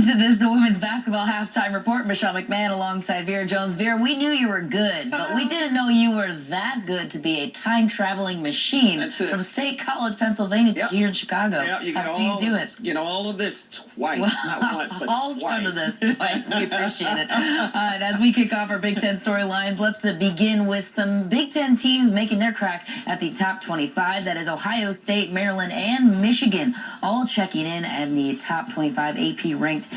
into this women's basketball halftime report. Michelle McMahon alongside Vera Jones. Vera, we knew you were good, but we didn't know you were that good to be a time-traveling machine from State College, Pennsylvania to here in Chicago. How do you do it? You know, all of this twice, not once, but all of this twice. We appreciate it. And as we kick off our Big Ten storylines, let's begin with some Big Ten teams making their crack at the top 25. That is Ohio State, Maryland, and Michigan, all checking in at the top 25 AP ranked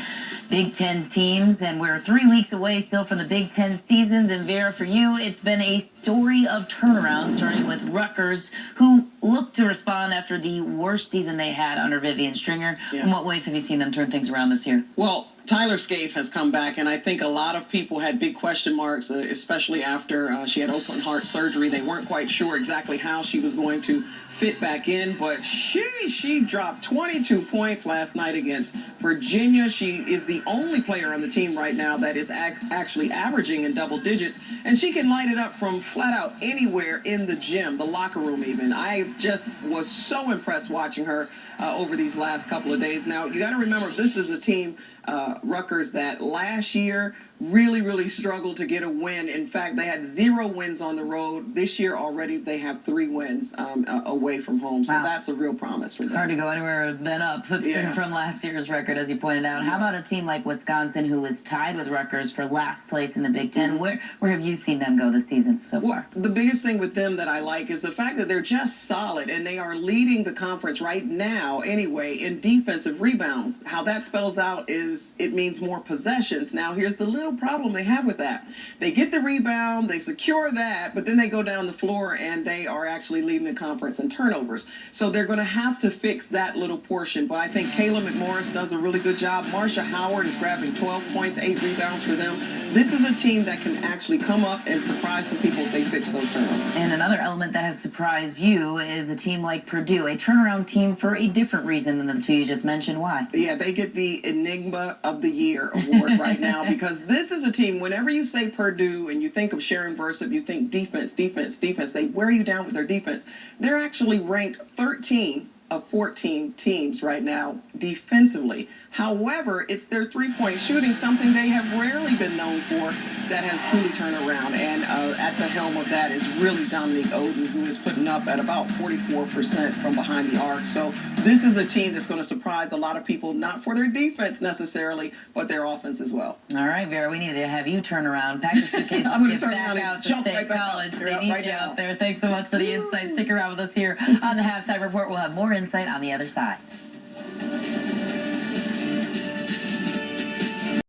Big Ten teams, and we're 3 weeks away still from the Big Ten seasons. And Vera, for you, it's been a story of turnaround, starting with Rutgers, who looked to respond after the worst season they had under Vivian Stringer. In what ways have you seen them turn things around this year? Well, Tyler Scaife has come back, and I think a lot of people had big question marks, especially after she had open heart surgery. They weren't quite sure exactly how she was going to fit back in, but she dropped 22 points last night against Virginia. She is the only player on the team right now that is actually averaging in double digits, and she can light it up from flat out anywhere in the gym, the locker room even. I just was so impressed watching her over these last couple of days. Now, you got to remember, this is a team, Rutgers, that last year really struggled to get a win. In fact, they had 0 wins on the road. This year already they have 3 wins away from home. So that's a real promise for them. Hard to go anywhere than up from last year's record, as you pointed out. How about a team like Wisconsin, who was tied with Rutgers for last place in the Big Ten? Where have you seen them go this season so far? The biggest thing with them that I like is the fact that they're just solid, and they are leading the conference right now anyway in defensive rebounds. How that spells out is it means more possessions. Now, here's the little problem they have with that. They get the rebound, they secure that, but then they go down the floor and they are actually leading the conference in turnovers. So they're going to have to fix that little portion. But I think Kayla McMorris does a really good job. Marsha Howard is grabbing 12 points, 8 rebounds for them. This is a team that can actually come up and surprise some people if they fix those turnovers. And another element that has surprised you is a team like Purdue, a turnaround team for a different reason than the two you just mentioned. Why? Yeah, they get the Enigma of the Year award right now, because this is a team, whenever you say Purdue and you think of Sharon Bursup, you think defense. They wear you down with their defense. They're actually ranked 13 of 14 teams right now defensively. However, it's their three-point shooting, something they have rarely been known for, that has truly turned around. And at the helm of that is really Dominique Oden, who is putting up at about 44% from behind the arc. So this is a team that's going to surprise a lot of people, not for their defense necessarily, but their offense as well. All right, Vera, we need to have you turn around, pack your suitcases, get back out to State College. They need you out there. Thanks so much for the insight. Stick around with us here on the Halftime Report. We'll have more insight on the other side.